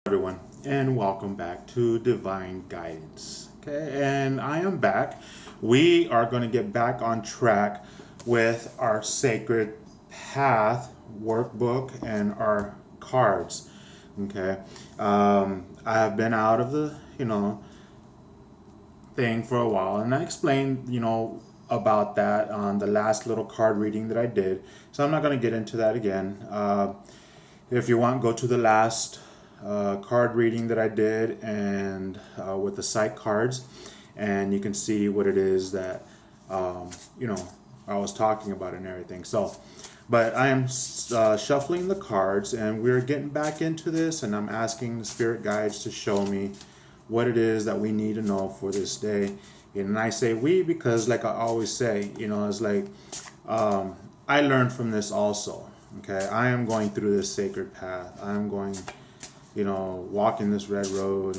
Everyone, and welcome back to Divine Guidance. Okay, and I am back. We are going to get back on track with our Sacred Path workbook and our cards. Okay, I have been out of the thing for a while, and I explained about that on the last little card reading that I did. So I'm not going to get into that again. If you want, go to the last card reading that I did and with the sight cards, and you can see what it is that um, you know I was talking about and everything. So, but I am shuffling the cards, and we're getting back into this, and I'm asking the spirit guides to show me what it is that we need to know for this day. And I say we because, like I always say, it's like I learned from this also. Okay, I am going through this sacred path. I'm going, walking this red road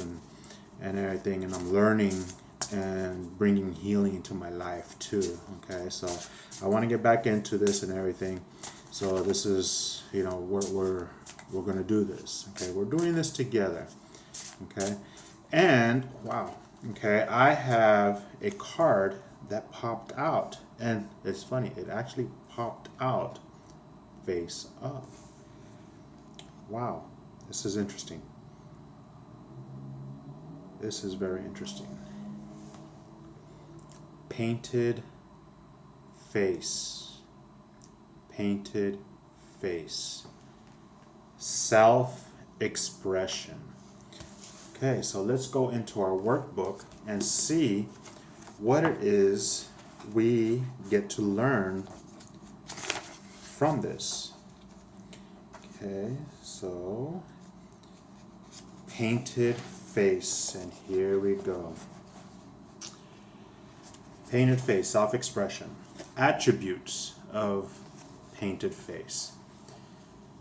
and everything, and I'm learning and bringing healing into my life too. Okay, so I want to get back into this and everything. So this is, we're gonna do this. Okay, we're doing this together. Okay, and wow. Okay, I have a card that popped out, and it's funny. It actually popped out face up. Wow, this is interesting. This is very interesting. Painted face. Painted face. Self expression. Okay, so let's go into our workbook and see what it is we get to learn from this. Okay, so painted face, and here we go. Painted face, self-expression. Attributes of painted face.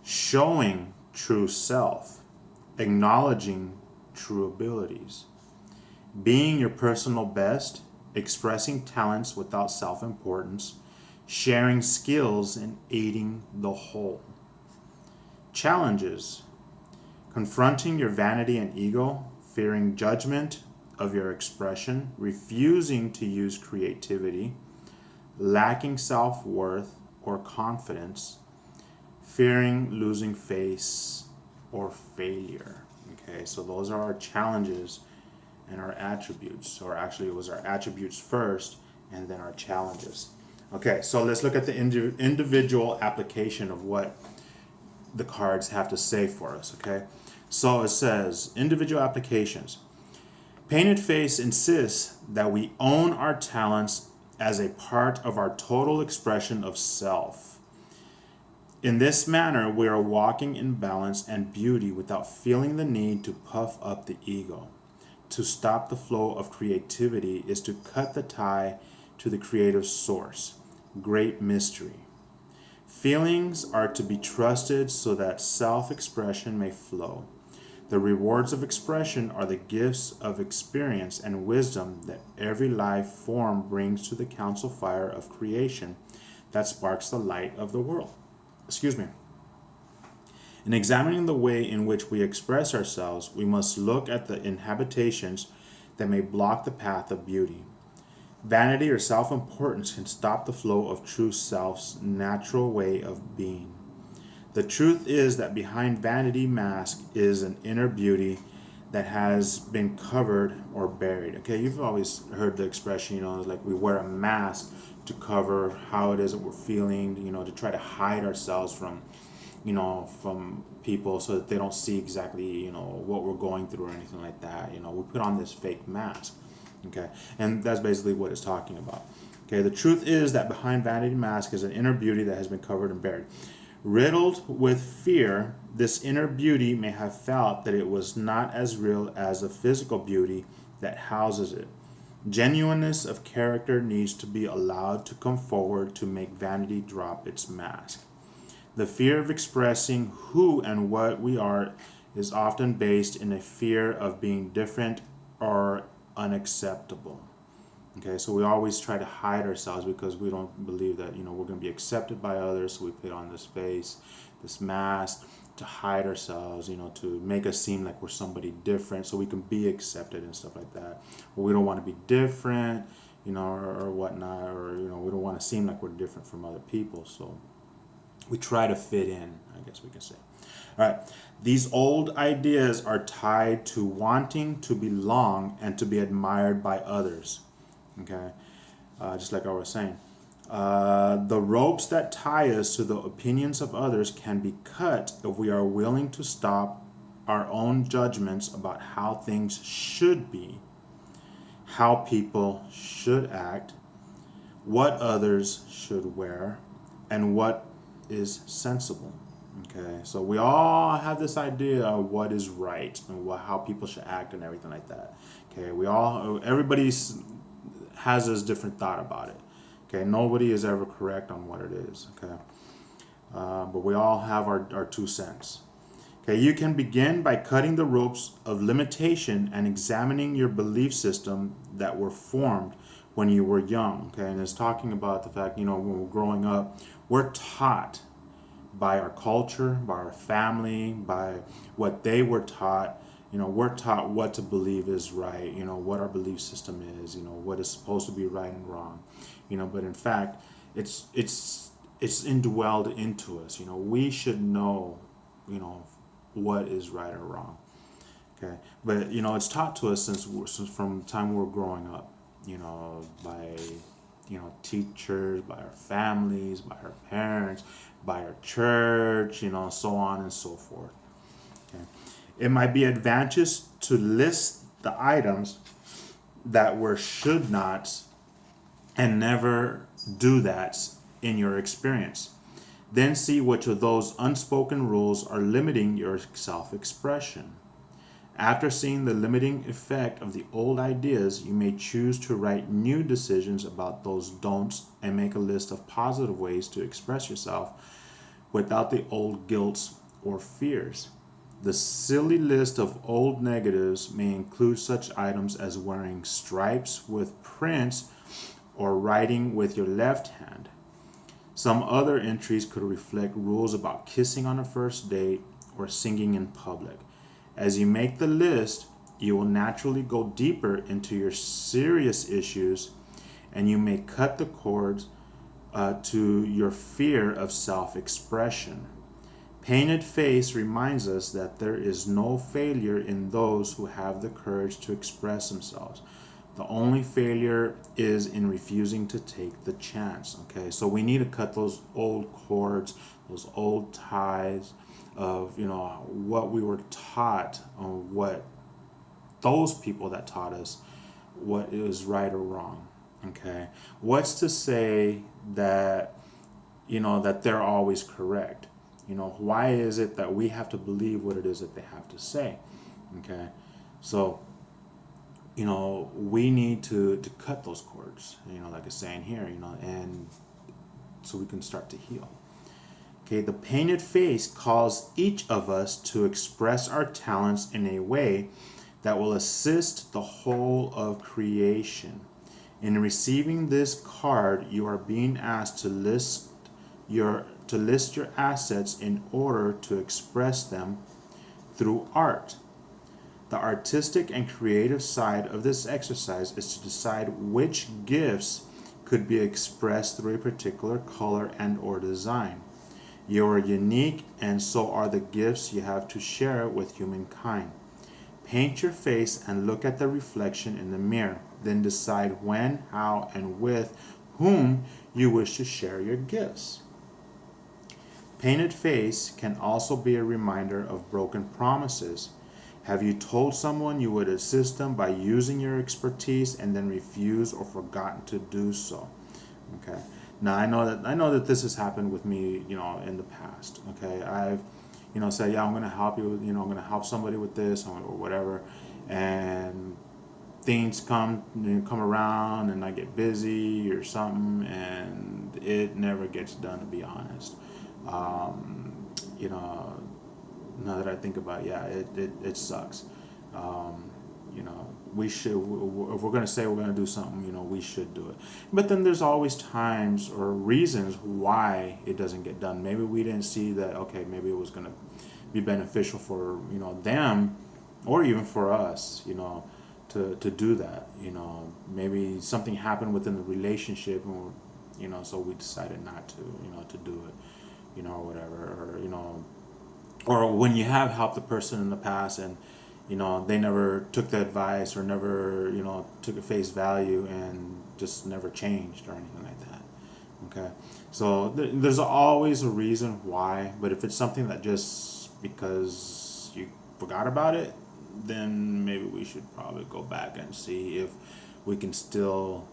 Showing true self, acknowledging true abilities. Being your personal best, expressing talents without self-importance, sharing skills and aiding the whole. Challenges: confronting your vanity and ego, fearing judgment of your expression, refusing to use creativity, lacking self-worth or confidence, fearing losing face or failure. Okay, so those are our challenges and our attributes, or actually it was our attributes first and then our challenges. Okay, so let's look at the individual application of what the cards have to say for us. Okay, so it says individual applications. Painted face insists that we own our talents as a part of our total expression of self. In this manner, we are walking in balance and beauty without feeling the need to puff up the ego. To stop the flow of creativity is to cut the tie to the creative source. Great mystery. Feelings are to be trusted so that self-expression may flow. The rewards of expression are the gifts of experience and wisdom that every life form brings to the council fire of creation that sparks the light of the world. Excuse me. In examining the way in which we express ourselves, we must look at the inhabitations that may block the path of beauty. Vanity or self-importance can stop the flow of true self's natural way of being. The truth is that behind vanity mask is an inner beauty that has been covered or buried. Okay, you've always heard the expression, it's like we wear a mask to cover how it is that we're feeling, to try to hide ourselves from, from people so that they don't see exactly, what we're going through or anything like that. We put on this fake mask. Okay, and that's basically what it's talking about. Okay, the truth is that behind vanity mask is an inner beauty that has been covered and buried. Riddled with fear, this inner beauty may have felt that it was not as real as the physical beauty that houses it. Genuineness of character needs to be allowed to come forward to make vanity drop its mask. The fear of expressing who and what we are is often based in a fear of being different or unacceptable. Okay, so we always try to hide ourselves because we don't believe that we're going to be accepted by others. So we put on this face, this mask, hide ourselves, to make us seem like we're somebody different so we can be accepted and stuff like that. But we don't want to be different, or whatnot, or, we don't want to seem like we're different from other people. So we try to fit in, I guess we can say. All right. These old ideas are tied to wanting to belong and to be admired by others. Okay. Just like I was saying. The ropes that tie us to the opinions of others can be cut if we are willing to stop our own judgments about how things should be, how people should act, what others should wear, and what is sensible. Okay, so we all have this idea of what is right and how people should act and everything like that. Okay, everybody has this different thought about it. Okay, nobody is ever correct on what it is. Okay, but we all have our 2 cents. Okay, you can begin by cutting the ropes of limitation and examining your belief system that were formed when you were young. Okay, and it's talking about the fact, when we're growing up, we're taught by our culture, by our family, by what they were taught. We're taught what to believe is right, what our belief system is, what is supposed to be right and wrong. But in fact, it's indwelled into us. We should know, what is right or wrong. Okay, but it's taught to us since from the time we were growing up. By teachers, by our families, by our parents, by our church, so on and so forth. Okay. It might be advantageous to list the items that were should nots and never do that in your experience. Then see which of those unspoken rules are limiting your self-expression. After seeing the limiting effect of the old ideas, you may choose to write new decisions about those don'ts and make a list of positive ways to express yourself without the old guilts or fears. The silly list of old negatives may include such items as wearing stripes with prints or writing with your left hand. Some other entries could reflect rules about kissing on a first date or singing in public. As you make the list, you will naturally go deeper into your serious issues, and you may cut the cords to your fear of self-expression. Painted Face reminds us that there is no failure in those who have the courage to express themselves. The only failure is in refusing to take the chance. Okay, so we need to cut those old cords, those old ties of what we were taught, what those people that taught us what is right or wrong. Okay, what's to say that that they're always correct? Why is it that we have to believe what it is that they have to say? Okay, so we need to cut those cords, like it's saying here, and so we can start to heal. Okay, the Painted Face calls each of us to express our talents in a way that will assist the whole of creation. In receiving this card, you are being asked to list your assets in order to express them through art. The artistic and creative side of this exercise is to decide which gifts could be expressed through a particular color and or design. You are unique, and so are the gifts you have to share with humankind. Paint your face and look at the reflection in the mirror. Then decide when, how, and with whom you wish to share your gifts. Painted Face can also be a reminder of broken promises. Have you told someone you would assist them by using your expertise and then refused or forgotten to do so? Okay. Now I know that this has happened with me, in the past. Okay, I've, said, yeah, I'm going to help you. I'm going to help somebody with this or whatever, and things come around, and I get busy or something, and it never gets done. To be honest, now that I think about it, yeah, it sucks. We should, if we're going to say we're going to do something, we should do it. But then there's always times or reasons why it doesn't get done. Maybe we didn't see that, okay, maybe it was going to be beneficial for, them, or even for us, to do that. Maybe something happened within the relationship, or so we decided not to, to do it, or whatever, or when you have helped the person in the past, and they never took the advice, or never took a face value, and just never changed or anything like that. Okay, so there's always a reason why, but if it's something that just because you forgot about it, then maybe we should probably go back and see if we can still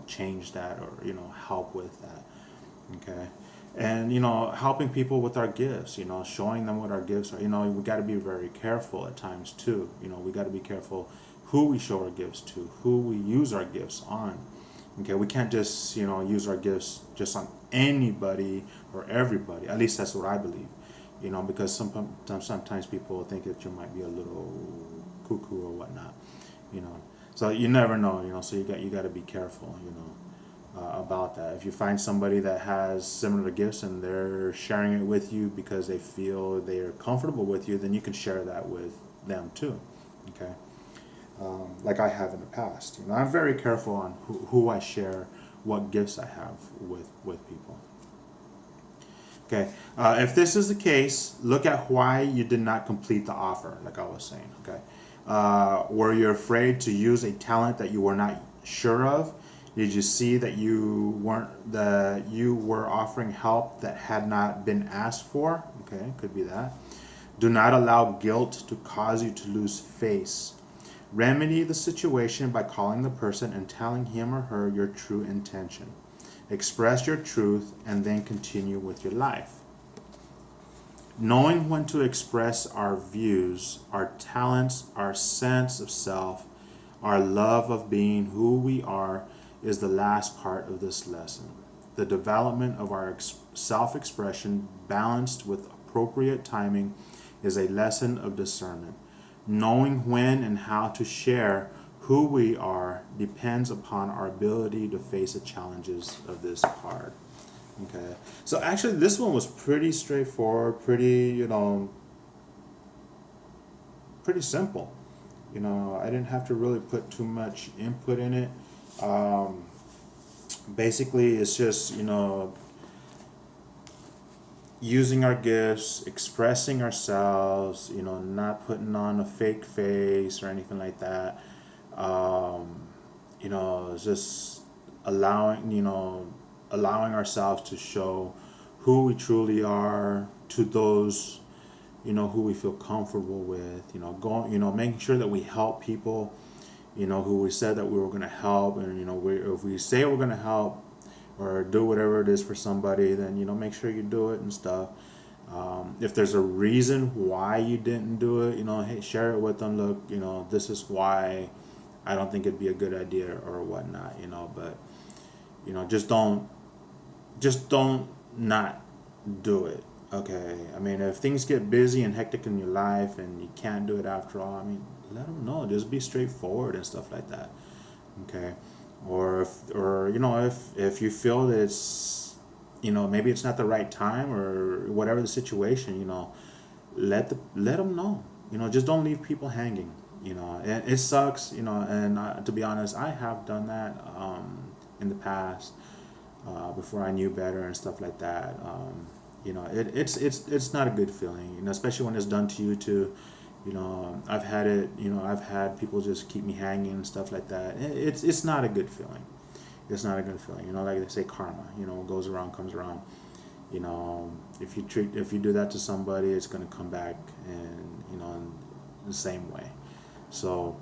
change that, or help with that. Okay, and helping people with our gifts, showing them what our gifts are. We got to be very careful at times too. We got to be careful who we show our gifts to, who we use our gifts on. Okay, we can't just use our gifts just on anybody or everybody. At least that's what I believe. Because sometimes people think that you might be a little cuckoo or whatnot. So you never know. So you got to be careful. About that. If you find somebody that has similar gifts and they're sharing it with you because they feel they're comfortable with you, then you can share that with them too. Okay. Like I have in the past. I'm very careful on who I share, what gifts I have with people. Okay, if this is the case, look at why you did not complete the offer, like I was saying. Okay, were you afraid to use a talent that you were not sure of? Did you see that you were offering help that had not been asked for? Okay, could be that. Do not allow guilt to cause you to lose face. Remedy the situation by calling the person and telling him or her your true intention. Express your truth and then continue with your life. Knowing when to express our views, our talents, our sense of self, our love of being who we are is the last part of this lesson. The development of our self-expression balanced with appropriate timing is a lesson of discernment. Knowing when and how to share who we are depends upon our ability to face the challenges of this card. Okay, so actually this one was pretty straightforward, pretty simple. I didn't have to really put too much input in it. Basically, it's just using our gifts, expressing ourselves, not putting on a fake face or anything like that. It's just allowing ourselves to show who we truly are to those, who we feel comfortable with, making sure that we help people, who we said that we were going to help. And, if we say we're going to help or do whatever it is for somebody, then, make sure you do it and stuff. If there's a reason why you didn't do it, hey, share it with them. Look, this is why I don't think it'd be a good idea or whatnot, but, just don't not do it. Okay. I mean, if things get busy and hectic in your life and you can't do it after all, I mean, let them know. Just be straightforward and stuff like that. Okay. If you feel that it's, maybe it's not the right time or whatever the situation, let them know. Just don't leave people hanging. It sucks. And to be honest, I have done that in the past before I knew better and stuff like that. It's not a good feeling. Especially when it's done to you too. I've had it. I've had people just keep me hanging and stuff like that. It's not a good feeling. It's not a good feeling. Like they say, karma. What goes around comes around. If you do that to somebody, it's gonna come back and in the same way. So,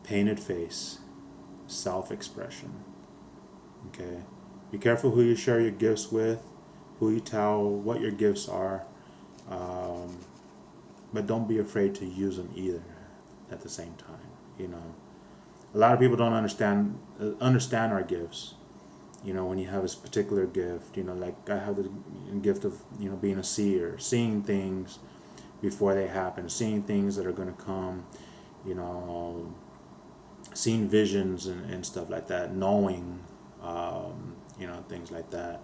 painted face, self-expression. Okay, be careful who you share your gifts with, who you tell what your gifts are. But don't be afraid to use them either at the same time. A lot of people don't understand our gifts. When you have this particular gift, like I have the gift of being a seer, seeing things before they happen, seeing things that are going to come, seeing visions and stuff like that, knowing things like that.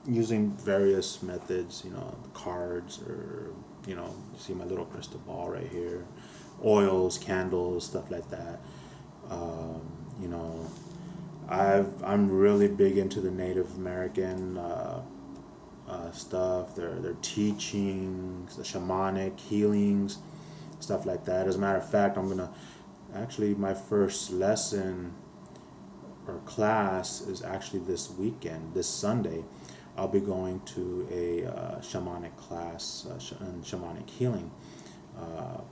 using various methods, cards, or, you see my little crystal ball right here, oils, candles, stuff like that. Um, you know, I'm really big into the Native American stuff, their teachings, the shamanic healings, stuff like that. As a matter of fact, I'm gonna actually, my first lesson or class is actually this weekend, this Sunday. I'll be going to a shamanic class and shamanic healing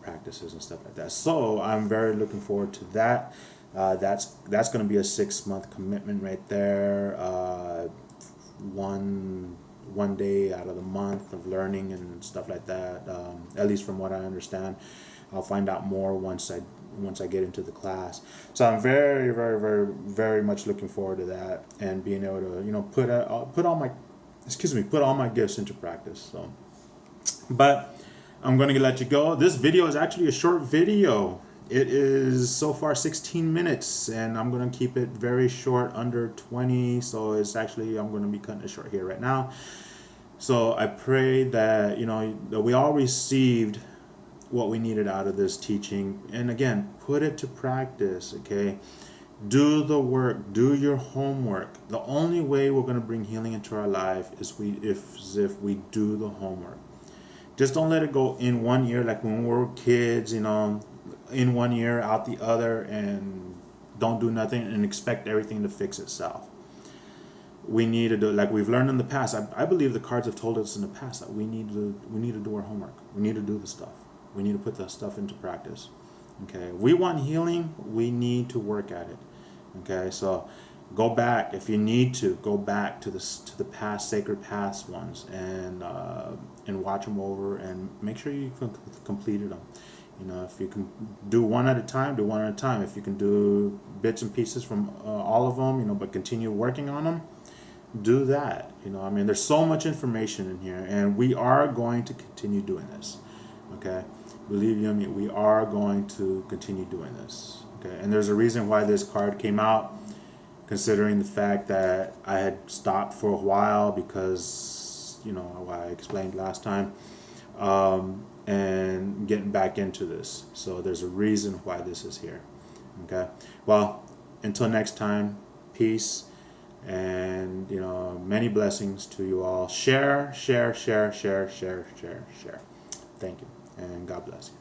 practices and stuff like that. So I'm very looking forward to that. That's going to be a 6 month commitment right there. One day out of the month of learning and stuff like that. At least from what I understand, I'll find out more once I get into the class. So I'm very, very, very, very much looking forward to that and being able to put all my gifts into practice. So, but I'm going to let you go. This video is actually a short video. It is so far 16 minutes, and I'm going to keep it very short, under 20. So it's actually, I'm going to be cutting it short here right now. So I pray that, that we all received what we needed out of this teaching. And again, put it to practice, okay? Do the work, do your homework. The only way we're going to bring healing into our life is if we do the homework. Just don't let it go in one ear, like when we were kids, in one ear, out the other, and don't do nothing and expect everything to fix itself. We need to do, like we've learned in the past. I believe the cards have told us in the past that we need to do our homework. We need to do the stuff. We need to put the stuff into practice. Okay, we want healing. We need to work at it. Okay, so go back if you need to. Go back to the past sacred past ones and watch them over and make sure you completed them. If you can do one at a time, do one at a time. If you can do bits and pieces from all of them, but continue working on them, do that. There's so much information in here, and we are going to continue doing this. Okay, believe you me, we are going to continue doing this. Okay, and there's a reason why this card came out, considering the fact that I had stopped for a while because, I explained last time, and getting back into this. So there's a reason why this is here. Okay, well, until next time, peace, and many blessings to you all. Share. Thank you, and God bless you.